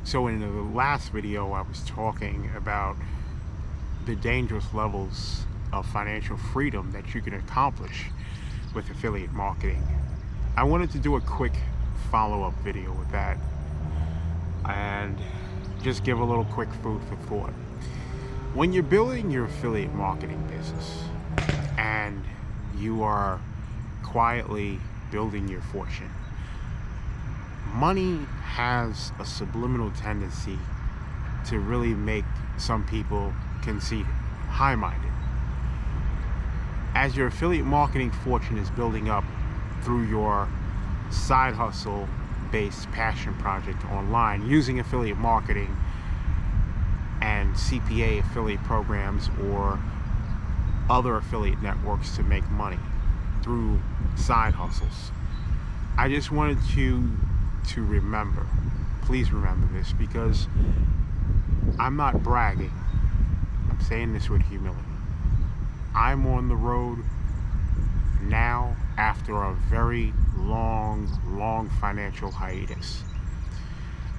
So in the last video, I was talking about the dangerous levels of financial freedom that you can accomplish with affiliate marketing. I wanted to do a quick follow-up video with that and just give a little quick food for thought. When you're building your affiliate marketing business and you are quietly building your fortune, money has a subliminal tendency to really make some people conceited, high-minded. As your affiliate marketing fortune is building up through your side hustle based passion project online using affiliate marketing and CPA affiliate programs or other affiliate networks to make money through side hustles, I just wanted you to remember, please remember this, because I'm not bragging, I'm saying this with humility. I'm on the road now after a very long financial hiatus.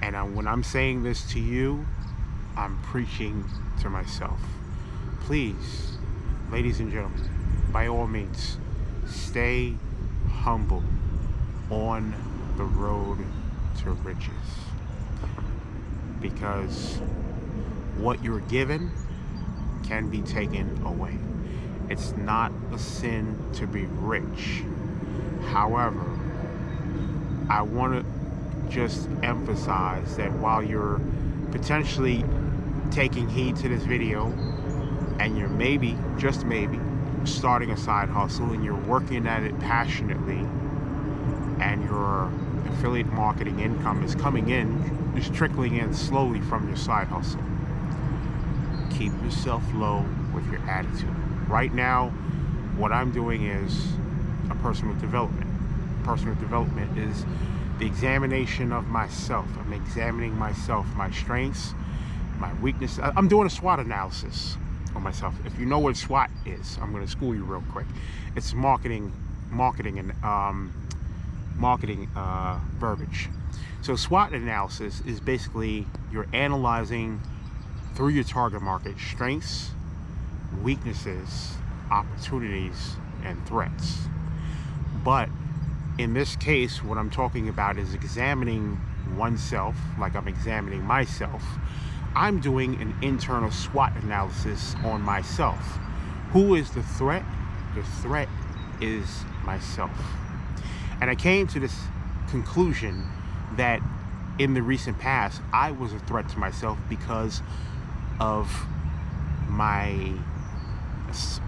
And when I'm saying this to you, I'm preaching to myself. Please, ladies and gentlemen, by all means, stay humble on the road to riches. Because what you're given can be taken away. It's not a sin to be rich. However, I want to just emphasize that while you're potentially taking heed to this video and you're maybe, just maybe, starting a side hustle and you're working at it passionately and your affiliate marketing income is coming in, is trickling in slowly from your side hustle, keep yourself low with your attitude. Right now, what I'm doing is a personal development. Personal development is the examination of myself. I'm examining myself, my strengths, my weaknesses. I'm doing a SWOT analysis on myself. If you know what SWOT is, I'm going to school you real quick. It's marketing verbiage. So SWOT analysis is basically you're analyzing through your target market strengths, weaknesses, opportunities, and threats. But in this case, what I'm talking about is examining oneself, like I'm examining myself. I'm doing an internal SWOT analysis on myself. Who is the threat? The threat is myself. And I came to this conclusion that in the recent past, I was a threat to myself because of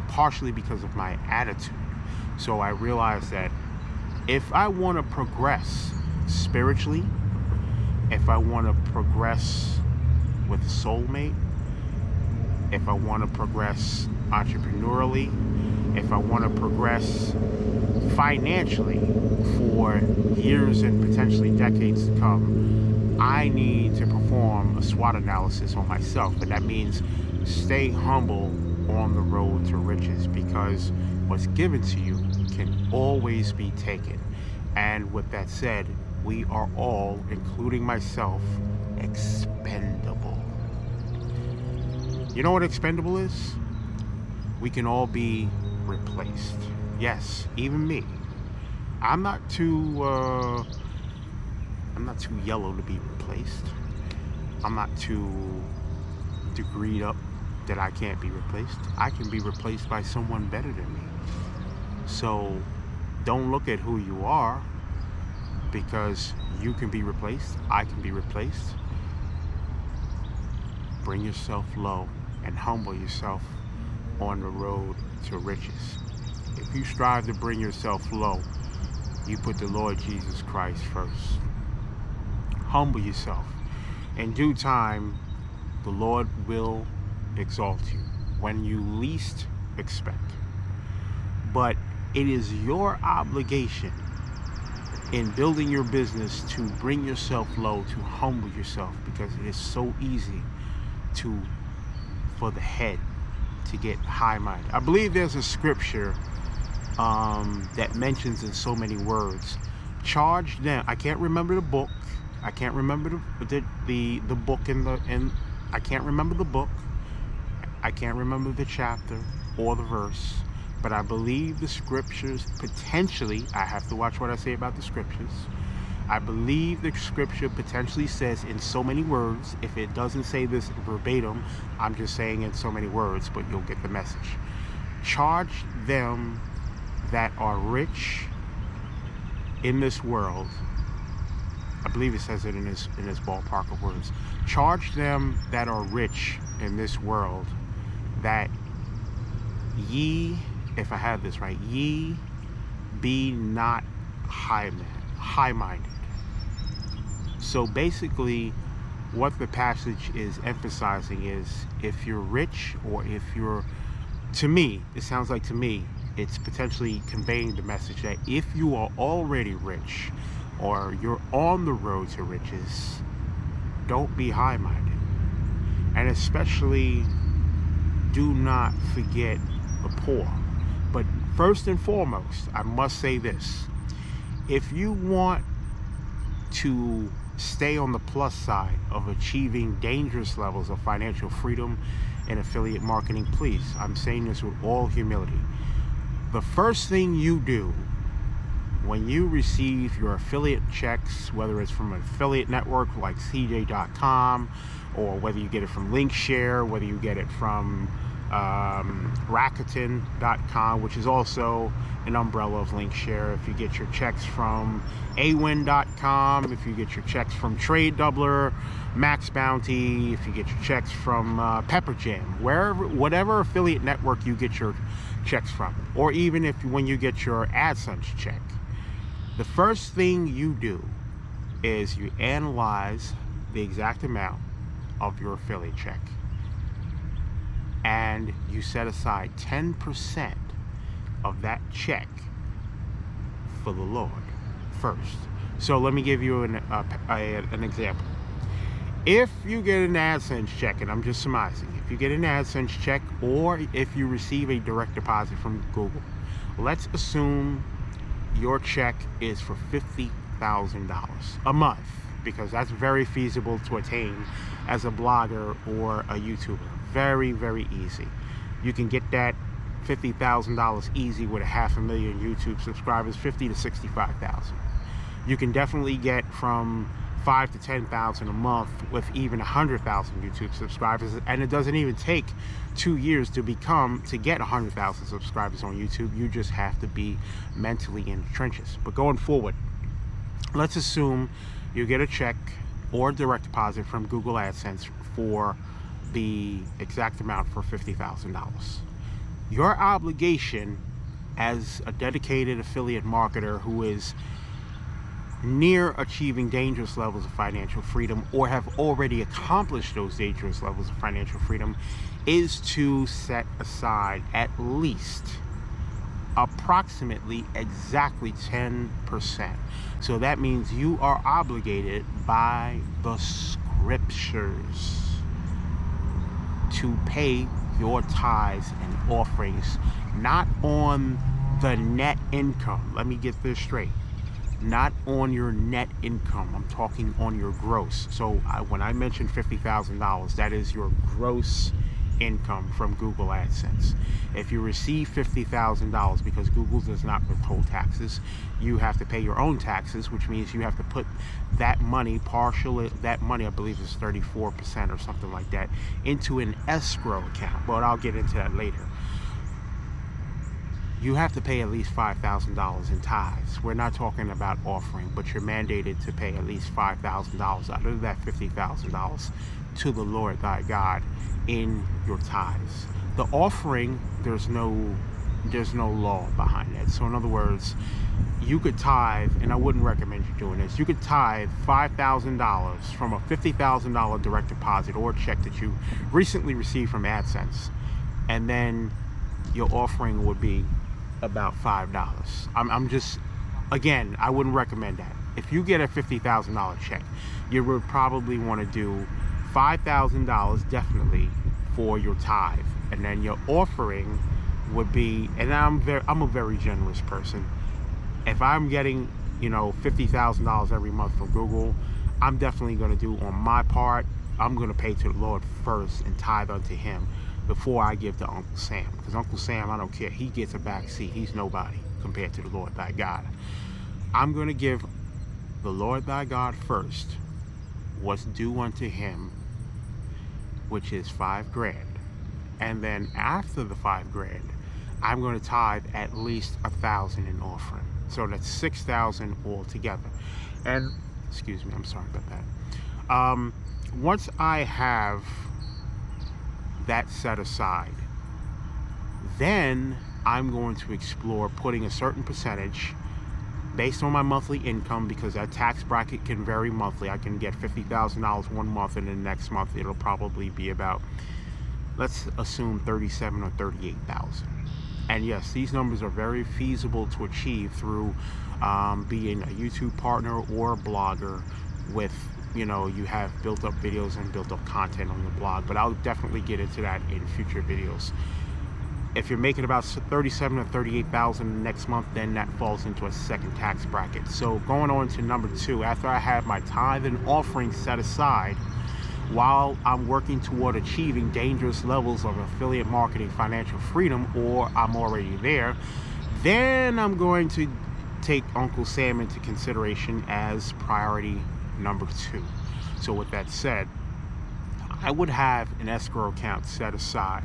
partially because of my attitude. So I realized that if I want to progress spiritually, if I want to progress with a soulmate, if I want to progress entrepreneurially, if I want to progress financially for years and potentially decades to come, I need to perform a SWOT analysis on myself. And that means stay humble on the road to riches, because what's given to you can always be taken. And with that said, we are all, including myself, expendable. You know what expendable is? We can all be replaced. Yes, even me. I'm not too yellow to be replaced. I'm not too degreed up that I can't be replaced. I can be replaced by someone better than me. So don't look at who you are, because you can be replaced. I can be replaced. Bring yourself low and humble yourself on the road to riches. If you strive to bring yourself low, you put the Lord Jesus Christ first. Humble yourself. In due time, the Lord will exalt you when you least expect. But it is your obligation in building your business to bring yourself low, to humble yourself, because it is so easy for the head to get high-minded. I believe there's a scripture that mentions in so many words, charge them, I can't remember the book, I can't remember the book in I can't remember the book. I can't remember the chapter or the verse, but I believe the scriptures potentially, I have to watch what I say about the scriptures. I believe the scripture potentially says in so many words, if it doesn't say this verbatim, I'm just saying in so many words, but you'll get the message. Charge them that are rich in this world. I believe it says it in this ballpark of words. Charge them that are rich in this world that ye, if I have this right, ye be not high-minded. So basically, what the passage is emphasizing is, if you're rich, or if you're, to me, it sounds like to me, it's potentially conveying the message that if you are already rich, or you're on the road to riches, don't be high-minded. And especially, do not forget the poor. But first and foremost, I must say this. If you want to stay on the plus side of achieving dangerous levels of financial freedom in affiliate marketing, please, I'm saying this with all humility. The first thing you do when you receive your affiliate checks, whether it's from an affiliate network like CJ.com, or whether you get it from Linkshare, whether you get it from Rakuten.com, which is also an umbrella of Linkshare, if you get your checks from Awin.com, if you get your checks from Trade Doubler, Max Bounty, if you get your checks from Pepper Jam, whatever affiliate network you get your checks from, or even when you get your AdSense check, the first thing you do is you analyze the exact amount of your affiliate check, and you set aside 10% of that check for the Lord first. So let me give you an example. If you get an AdSense check, and I'm just surmising, if you get an AdSense check, or if you receive a direct deposit from Google, let's assume your check is for $50,000 a month, because that's very feasible to attain as a blogger or a YouTuber. Very, very easy. You can get that $50,000 easy with 500,000 YouTube subscribers, 50 to 65,000. You can definitely get from 5 to 10,000 a month with even 100,000 YouTube subscribers, and it doesn't even take 2 years to get 100,000 subscribers on YouTube. You just have to be mentally in the trenches. But going forward, let's assume you get a check or direct deposit from Google AdSense for the exact amount for $50,000. Your obligation as a dedicated affiliate marketer who is near achieving dangerous levels of financial freedom, or have already accomplished those dangerous levels of financial freedom, is to set aside at least approximately exactly 10%. So that means you are obligated by the scriptures to pay your tithes and offerings, not on the net income. Let me get this straight. Not on your net income. I'm talking on your gross. So when I mentioned $50,000, that is your gross income from Google AdSense. If you receive $50,000, because Google does not withhold taxes, you have to pay your own taxes, which means you have to put that money, that money, I believe is 34% or something like that, into an escrow account. But I'll get into that later. You have to pay at least $5,000 in tithes. We're not talking about offering, but you're mandated to pay at least $5,000 out of that $50,000 to the Lord thy God in your tithes. The offering, there's no law behind that. So in other words, you could tithe, and I wouldn't recommend you doing this, you could tithe $5,000 from a $50,000 direct deposit or check that you recently received from AdSense, and then your offering would be about $5. I'm just, again, I wouldn't recommend that. If you get a $50,000 check, you would probably want to do $5,000 definitely for your tithe, and then your offering would be, and I'm a very generous person. If I'm getting, $50,000 every month from Google, I'm definitely going to do on my part. I'm going to pay to the Lord first and tithe unto him before I give to Uncle Sam. Because Uncle Sam, I don't care. He gets a back seat. He's nobody compared to the Lord thy God. I'm going to give the Lord thy God first what's due unto him, which is $5,000. And then after the $5,000, I'm going to tithe at least 1,000 in offering. So that's 6,000 altogether. And excuse me, I'm sorry about that. Once I have that set aside, then I'm going to explore putting a certain percentage based on my monthly income, because that tax bracket can vary monthly. I can get $50,000 one month, and the next month it'll probably be about, let's assume, 37 or 38,000. And yes, these numbers are very feasible to achieve through being a YouTube partner or a blogger with, you know, you have built up videos and built up content on your blog. But I'll definitely get into that in future videos. If you're making about 37 or 38,000 next month, then that falls into a second tax bracket. So going on to number 2, after I have my tithe and offering set aside, while I'm working toward achieving dangerous levels of affiliate marketing financial freedom, or I'm already there, then I'm going to take Uncle Sam into consideration as priority number 2. So with that said, I would have an escrow account set aside,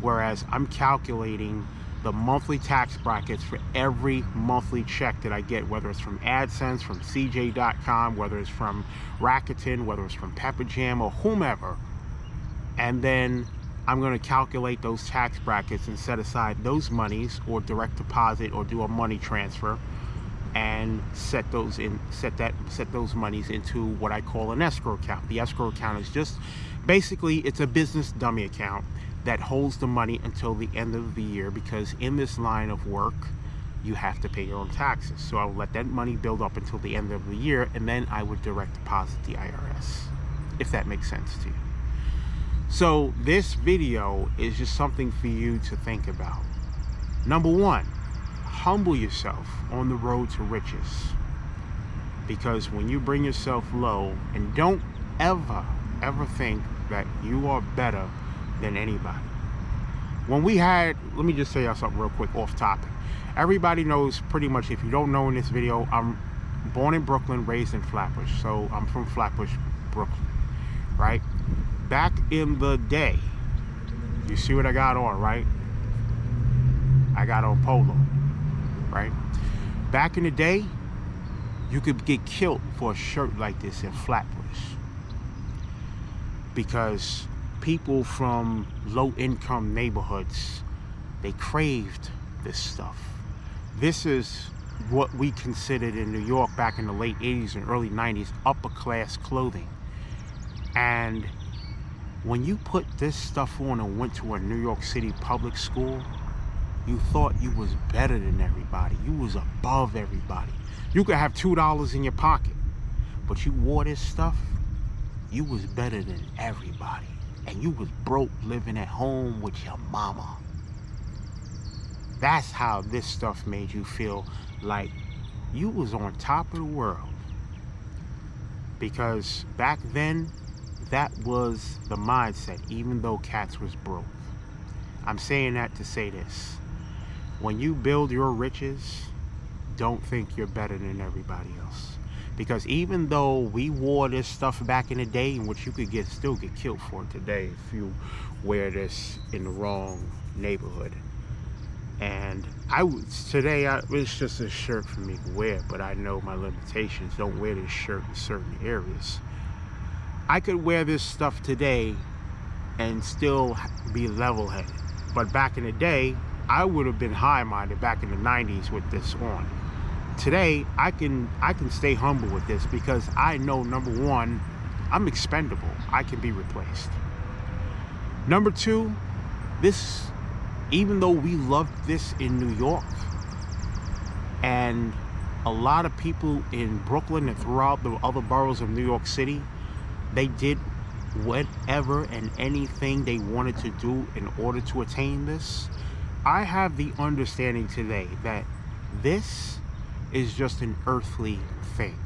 whereas I'm calculating the monthly tax brackets for every monthly check that I get, whether it's from AdSense, from CJ.com, whether it's from Rakuten, whether it's from Pepper Jam or whomever. And then I'm going to calculate those tax brackets and set aside those monies, or direct deposit, or do a money transfer, and set those monies into what I call an escrow account. The escrow account is just basically, it's a business dummy account that holds the money until the end of the year, because in this line of work you have to pay your own taxes. So I will let that money build up until the end of the year, and then I would direct deposit the IRS, if that makes sense to you. So this video is just something for you to think about. Number 1, humble yourself on the road to riches, because when you bring yourself low, and don't ever think that you are better than anybody. When we had, let me just say something real quick off topic. Everybody knows pretty much, if you don't know in this video, I'm born in Brooklyn, raised in Flatbush. So I'm from Flatbush, Brooklyn, right? Back in the day, you see what I got on, right? I got on polo, right? Back in the day, you could get killed for a shirt like this in Flatbush, because people from low-income neighborhoods, they craved this stuff. This is what we considered in New York back in the late 80s and early 90s upper-class clothing. And when you put this stuff on and went to a New York City public school, you thought you was better than everybody. You was above everybody. You could have $2 in your pocket, but you wore this stuff, you was better than everybody. And you was broke living at home with your mama. That's how this stuff made you feel like you was on top of the world. Because back then, that was the mindset, even though cats was broke. I'm saying that to say this. When you build your riches, don't think you're better than everybody else. Because even though we wore this stuff back in the day, in which you could still get killed for today if you wear this in the wrong neighborhood. And today it's just a shirt for me to wear, but I know my limitations. Don't wear this shirt in certain areas. I could wear this stuff today and still be level-headed. But back in the day, I would have been high-minded back in the 90s with this on. Today, I can stay humble with this, because I know, number 1, I'm expendable. I can be replaced. Number 2, this, even though we loved this in New York, and a lot of people in Brooklyn and throughout the other boroughs of New York City, they did whatever and anything they wanted to do in order to attain this. I have the understanding today that this is just an earthly thing.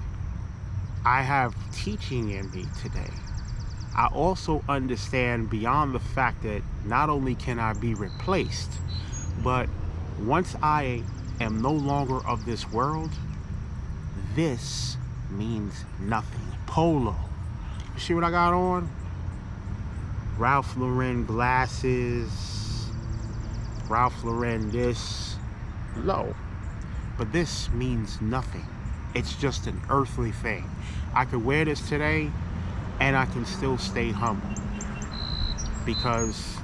I have teaching in me today. I also understand beyond the fact that not only can I be replaced, but once I am no longer of this world, this means nothing. Polo. You see what I got on? Ralph Lauren glasses, Ralph Lauren this. No. But this means nothing. It's just an earthly thing. I could wear this today and I can still stay humble because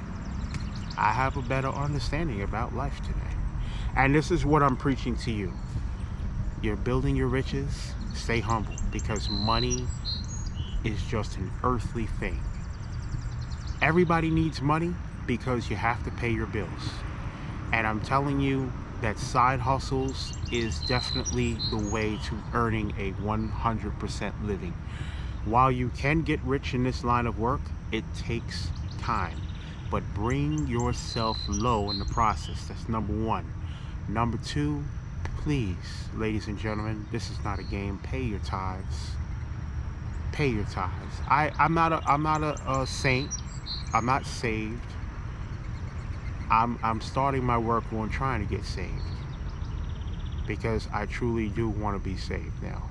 I have a better understanding about life today. And this is what I'm preaching to you. You're building your riches, stay humble, because money is just an earthly thing. Everybody needs money because you have to pay your bills. And I'm telling you that side hustles is definitely the way to earning a 100% living. While you can get rich in this line of work, it takes time. But bring yourself low in the process. That's number one. Number two, please, ladies and gentlemen, this is not a game. Pay your tithes. Pay your tithes. I'm not a saint. I'm not saved. I'm starting my work on trying to get saved because I truly do want to be saved now.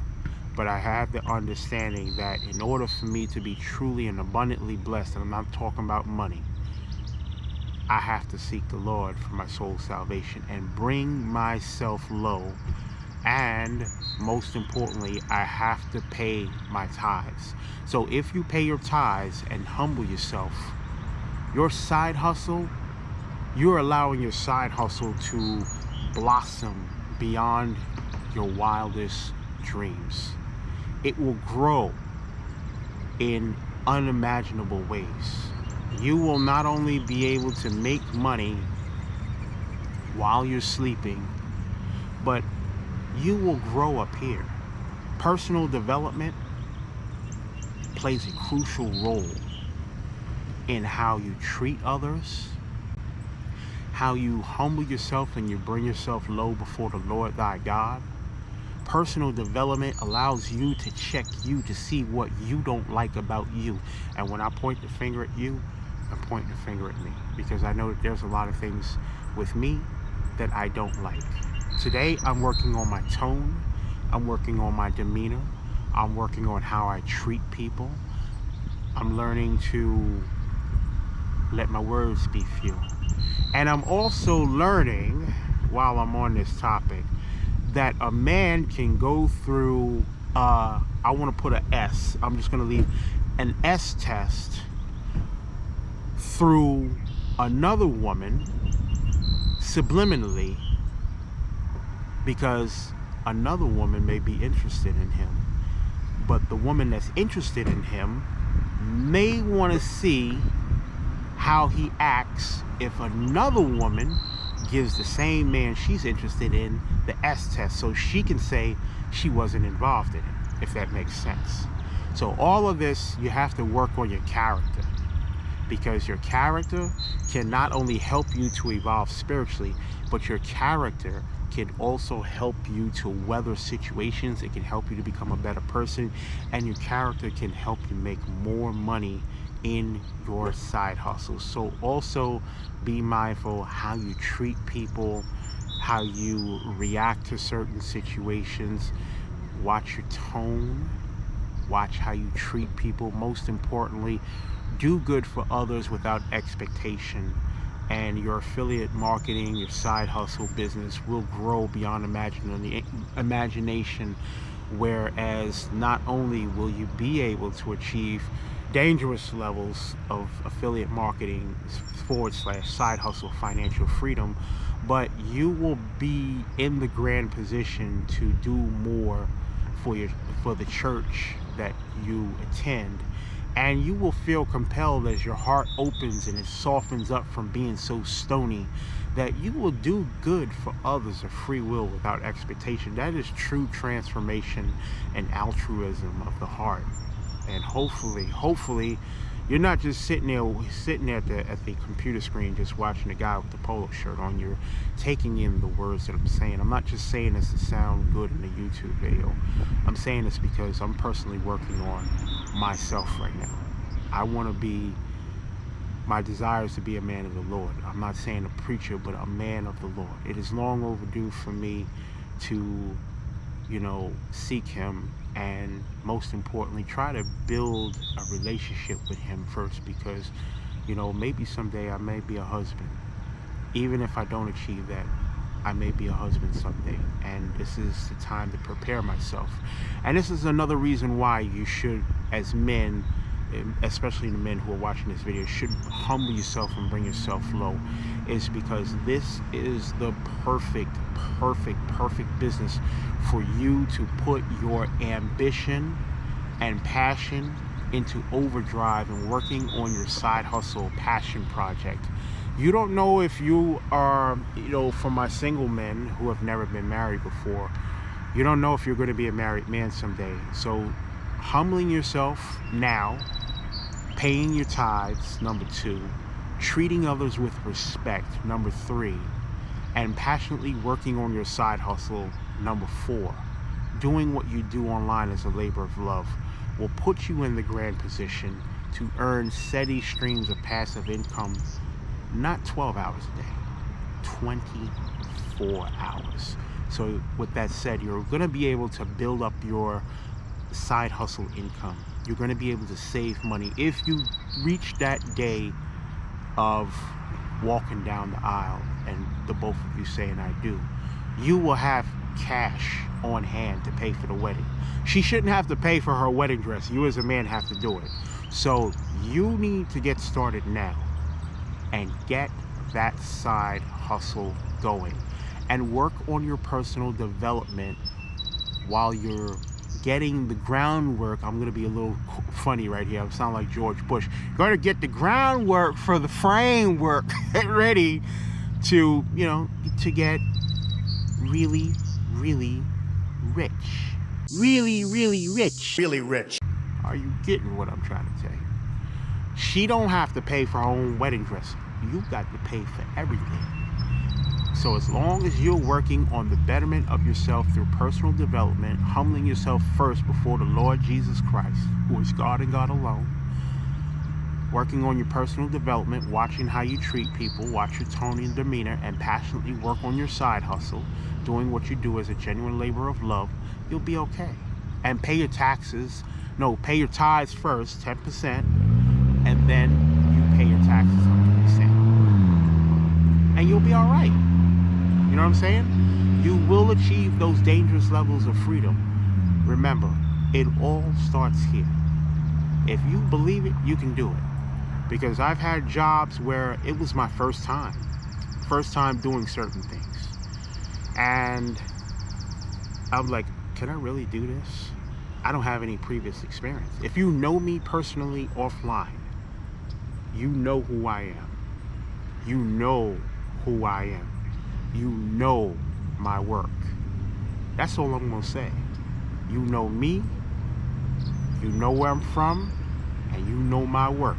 But I have the understanding that in order for me to be truly and abundantly blessed, and I'm not talking about money, I have to seek the Lord for my soul's salvation and bring myself low. And most importantly, I have to pay my tithes. So if you pay your tithes and humble yourself, your side hustle, you're allowing your side hustle to blossom beyond your wildest dreams. It will grow in unimaginable ways. You will not only be able to make money while you're sleeping, but you will grow up here. Personal development plays a crucial role in how you treat others, how you humble yourself and you bring yourself low before the Lord thy God. Personal development allows you to check you to see what you don't like about you. And when I point the finger at you, I'm pointing the finger at me, because I know that there's a lot of things with me that I don't like. Today, I'm working on my tone. I'm working on my demeanor. I'm working on how I treat people. I'm learning to let my words be few. And I'm also learning, while I'm on this topic, that a man can go through, I want to put an S. I'm just going to leave an S test through another woman subliminally, because another woman may be interested in him, but the woman that's interested in him may want to see how he acts if another woman gives the same man she's interested in the S test, so she can say she wasn't involved in it, if that makes sense. So all of this, you have to work on your character, because your character can not only help you to evolve spiritually, but your character can also help you to weather situations. It can help you to become a better person, and your character can help you make more money in your side hustle. So also be mindful how you treat people, how you react to certain situations. Watch your tone, watch how you treat people. Most importantly, do good for others without expectation, and your affiliate marketing, your side hustle business will grow beyond imagination, whereas not only will you be able to achieve dangerous levels of affiliate marketing / side hustle financial freedom, but you will be in the grand position to do more for the church that you attend. And you will feel compelled as your heart opens and it softens up from being so stony, that you will do good for others of free will without expectation. That is true transformation and altruism of the heart. And hopefully You're not just sitting there at the computer screen just watching the guy with the polo shirt on. You're taking in the words that I'm saying. I'm not just saying this to sound good in a YouTube video. I'm saying this because I'm personally working on myself right now. I want to be, my desire is to be a man of the Lord. I'm not saying a preacher, but a man of the Lord. It is long overdue for me to, you know, seek him, and most importantly try to build a relationship with him first, because, you know, maybe someday I may be a husband. Even if I don't achieve that, I may be a husband someday, and this is the time to prepare myself. And this is another reason why you should, as men, especially the men who are watching this video, should humble yourself and bring yourself low, is because this is the perfect business for you to put your ambition and passion into overdrive and working on your side hustle passion project. You don't know if you are, you know, for my single men who have never been married before, you don't know if you're going to be a married man someday. So humbling yourself now, paying your tithes, number 2, treating others with respect, number 3, and passionately working on your side hustle, number 4, doing what you do online as a labor of love, will put you in the grand position to earn steady streams of passive income, not 12 hours a day, 24 hours. So with that said, you're going to be able to build up your side hustle income. You're going to be able to save money. If you reach that day of walking down the aisle and the both of you saying I do, you will have cash on hand to pay for the wedding. She shouldn't have to pay for her wedding dress. You as a man have to do it. So you need to get started now and get that side hustle going, and work on your personal development while you're getting the groundwork. I'm going to be a little funny right here. I sound like George Bush. You're going to get the groundwork for the framework ready to, you know, to get really rich. Really rich. Really rich. Are you getting what I'm trying to say? She don't have to pay for her own wedding dress. You got to pay for everything. So as long as you're working on the betterment of yourself through personal development, humbling yourself first before the Lord Jesus Christ, who is God and God alone, working on your personal development, watching how you treat people, watch your tone and demeanor, and passionately work on your side hustle, doing what you do as a genuine labor of love, you'll be okay. And pay your taxes. No, pay your tithes first, 10%, and then you pay your taxes 100%. And you'll be all right. You know what I'm saying? You will achieve those dangerous levels of freedom. Remember, it all starts here. If you believe it, you can do it. Because I've had jobs where it was my first time doing certain things. And I was like, can I really do this? I don't have any previous experience. If you know me personally offline, you know who I am. You know who I am. You know my work. That's all I'm gonna say. You know me, you know where I'm from, and you know my work.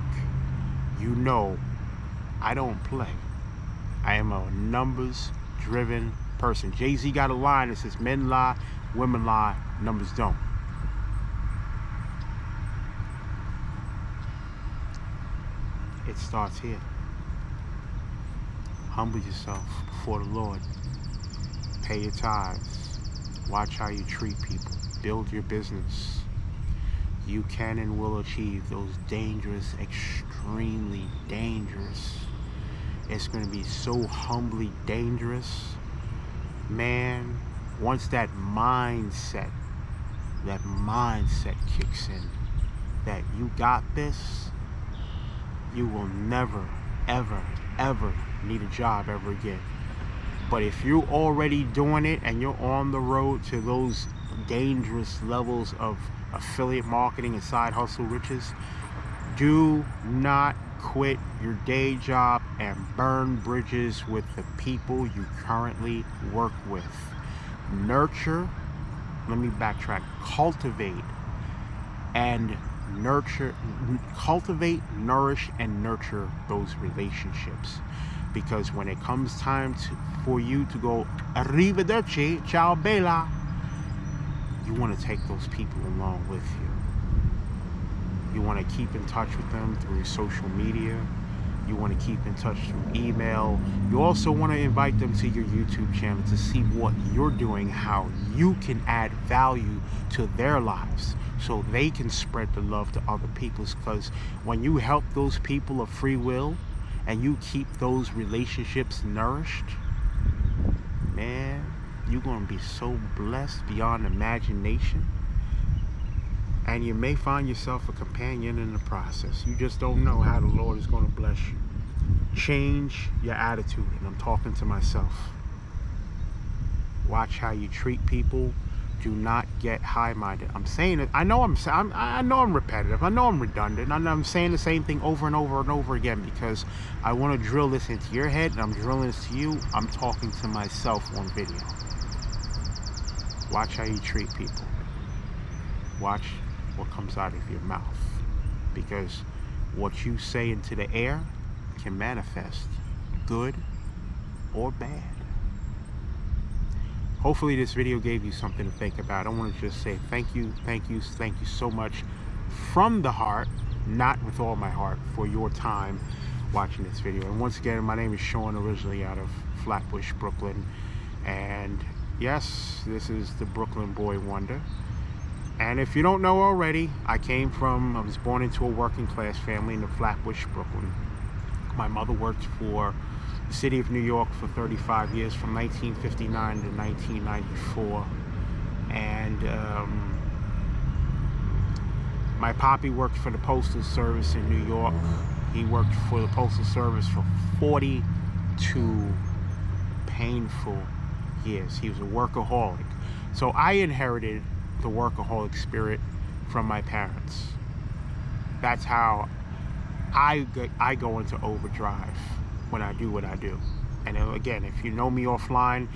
You know I don't play. I am a numbers-driven person. Jay-Z got a line that says, men lie, women lie, numbers don't. It starts here. Humble yourself before the Lord. Pay your tithes. Watch how you treat people. Build your business. You can and will achieve those dangerous, extremely dangerous. It's going to be so humbly dangerous. Man, once that mindset kicks in, that you got this, you will never, ever need a job ever again. But if you're already doing it and you're on the road to those dangerous levels of affiliate marketing and side hustle riches, do not quit your day job and burn bridges with the people you currently work with. Nurture, let me backtrack, cultivate and cultivate, nourish, and nurture those relationships. Because when it comes time for you to go arrivederci, ciao bella, you want to take those people along with you. You want to keep in touch with them through social media. You want to keep in touch through email. You also want to invite them to your YouTube channel to see what you're doing, how you can add value to their lives so they can spread the love to other people. Because when you help those people of free will and you keep those relationships nourished, man, you're going to be so blessed beyond imagination. And you may find yourself a companion in the process. You just don't know how the Lord is going to bless you. Change your attitude, and I'm talking to myself. Watch how you treat people. Do not get high-minded. I'm saying it. I know I'm repetitive. I know I'm redundant. I know I'm saying the same thing over and over and over again because I want to drill this into your head, and I'm drilling this to you. I'm talking to myself on video. Watch how you treat people. Watch what comes out of your mouth, because what you say into the air can manifest, good or bad. Hopefully this video gave you something to think about. I want to just say thank you so much from the heart, not with all my heart, for your time watching this video. And once again, my name is Sean, originally out of Flatbush, Brooklyn. And yes, this is the Brooklyn Boy Wonder. And if you don't know already, I was born into a working class family in the Flatbush, Brooklyn. My mother worked for the city of New York for 35 years, from 1959 to 1994. And my poppy worked for the Postal Service in New York. He worked for the Postal Service for 42 painful years. He was a workaholic. So I inherited the workaholic spirit from my parents. That's how I go into overdrive when I do what I do. And again, if you know me offline,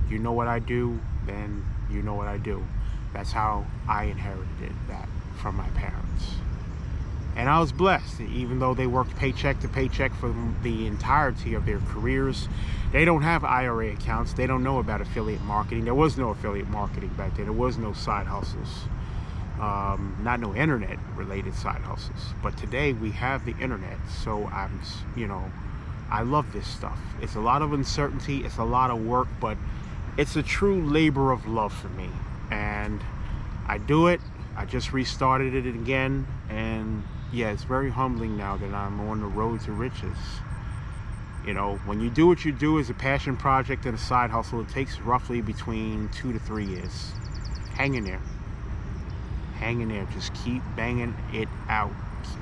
you know what I do, then you know what I do. That's how I inherited that from my parents. And I was blessed, even though they worked paycheck to paycheck for the entirety of their careers. They don't have IRA accounts. They don't know about affiliate marketing. There was no affiliate marketing back then. There was no side hustles. Not no internet related side hustles. But today we have the internet. So I love this stuff. It's a lot of uncertainty. It's a lot of work, but it's a true labor of love for me. And I do it. I just restarted it again. And yeah, it's very humbling now that I'm on the road to riches. You know, when you do what you do as a passion project and a side hustle, it takes roughly between 2 to 3 years. Hang in there. Hang in there. Just keep banging it out.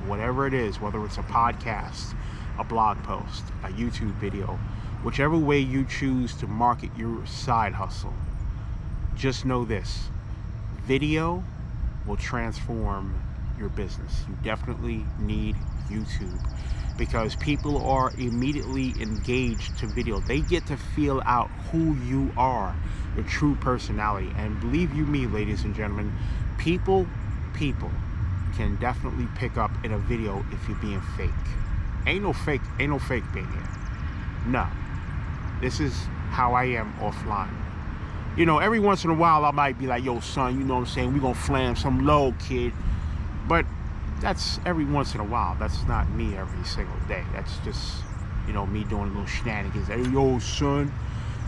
Whatever it is, whether it's a podcast, a blog post, a YouTube video, whichever way you choose to market your side hustle, just know this: video will transform your business. You definitely need YouTube, because people are immediately engaged to video. They get to feel out who you are, your true personality. And believe you me, ladies and gentlemen, people can definitely pick up in a video if you're being fake. Ain't no fake being here. No. This is how I am offline. You know, every once in a while I might be like, yo son, you know what I'm saying, we gonna flam some low, kid. But that's every once in a while. That's not me every single day. That's just, you know, me doing little shenanigans. Hey, yo, son.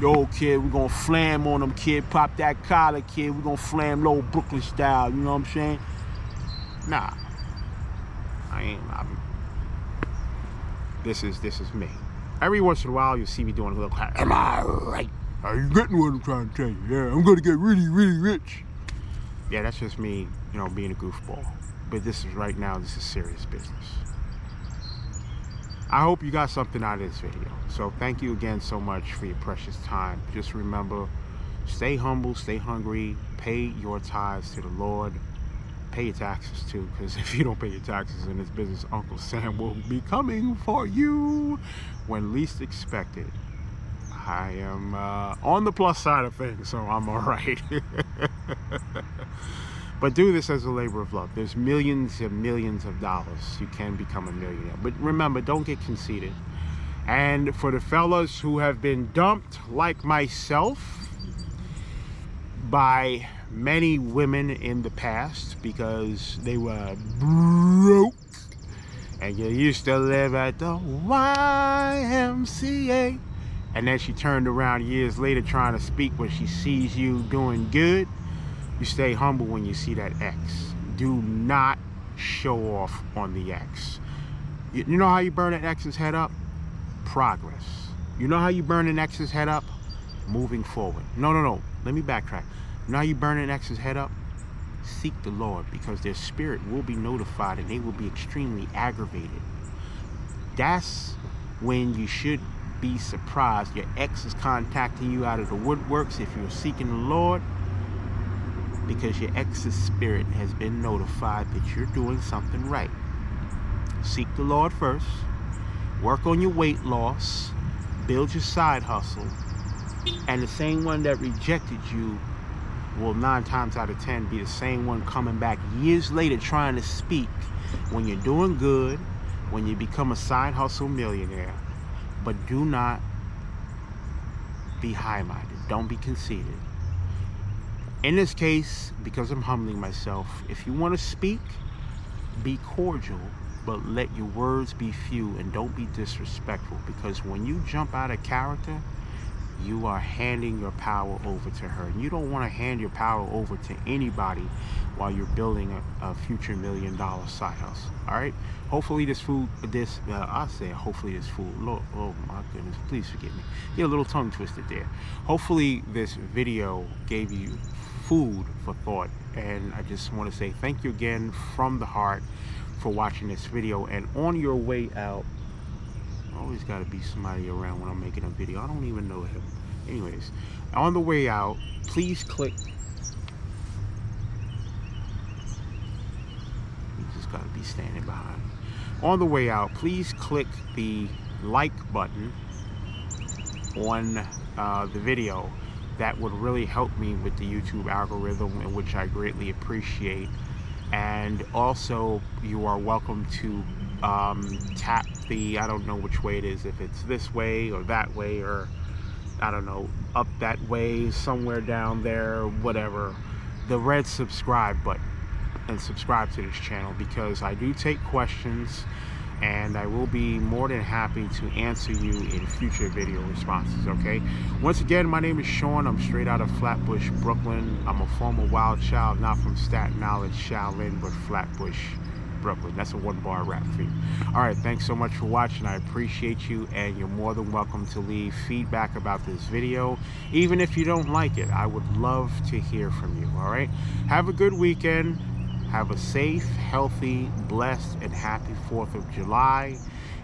Yo, kid, we gonna flam on them, kid. Pop that collar, kid. We gonna flam low Brooklyn style. You know what I'm saying? Nah. This is me. Every once in a while, you'll see me doing a little, am I right? Are you getting what I'm trying to tell you? Yeah, I'm gonna get really, really rich. Yeah, that's just me, you know, being a goofball. But this is serious business. I hope you got something out of this video. So thank you again so much for your precious time. Just remember, stay humble, stay hungry, pay your tithes to the Lord. Pay your taxes too, because if you don't pay your taxes in this business, Uncle Sam will be coming for you when least expected. I am on the plus side of things, so I'm all right. But do this as a labor of love. There's millions and millions of dollars. You can become a millionaire. But remember, don't get conceited. And for the fellas who have been dumped, like myself, by many women in the past because they were broke, and you used to live at the YMCA, and then she turned around years later trying to speak when she sees you doing good, you stay humble when you see that X. Do not show off on the X. You know how you burn an X's head up? Progress. You know how you burn an X's head up? Moving forward. No. Let me backtrack. You know how you burn an X's head up? Seek the Lord, because their spirit will be notified and they will be extremely aggravated. That's when you should be surprised your ex is contacting you out of the woodworks if you're seeking the Lord, because your ex's spirit has been notified that you're doing something right. Seek the Lord first. Work on your weight loss. Build your side hustle. And the same one that rejected you will 9 times out of 10 be the same one coming back years later trying to speak when you're doing good, when you become a side hustle millionaire. But do not be high-minded. Don't be conceited. In this case, because I'm humbling myself, if you want to speak, be cordial, but let your words be few and don't be disrespectful, because when you jump out of character, you are handing your power over to her. And you don't want to hand your power over to anybody while you're building a future $1 million side hustle. All right. Hopefully hopefully this food. Lord, oh my goodness, please forgive me. Get a little tongue twisted there. Hopefully this video gave you food for thought. And I just want to say thank you again from the heart for watching this video. And on your way out, always got to be somebody around when I'm making a video. I don't even know him. Anyways, on the way out, please click. You just got to be standing behind me. On the way out, please click the like button on the video. That would really help me with the YouTube algorithm, which I greatly appreciate. And also, you are welcome to tap the, I don't know which way it is, if it's this way or that way, or I don't know, up that way, somewhere down there, whatever, the red subscribe button, and subscribe to this channel, because I do take questions and I will be more than happy to answer you in future video responses. Okay, once again, my name is Sean. I'm straight out of Flatbush, Brooklyn. I'm a former wild child, not from Staten Island, Shaolin, but Flatbush, Brooklyn. That's a one-bar rap for you. All right, thanks so much for watching. I appreciate you, and you're more than welcome to leave feedback about this video, even if you don't like it. I would love to hear from you. All right, have a good weekend. Have a safe, healthy, blessed, and happy 4th of July.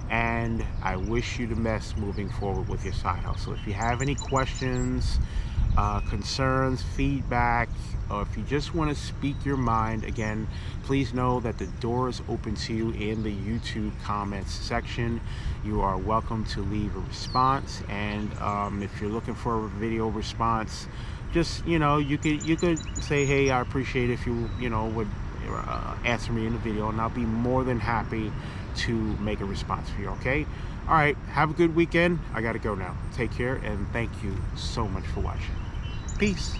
And I wish you the best moving forward with your side hustle. If you have any questions, concerns, feedback, or if you just want to speak your mind, again, please know that the door is open to you in the YouTube comments section. You are welcome to leave a response. And if you're looking for a video response, just, you know, you could say, hey, I appreciate if you would answer me in the video, and I'll be more than happy to make a response for you. Okay, all right, have a good weekend. I gotta go now. Take care, and thank you so much for watching. Peace.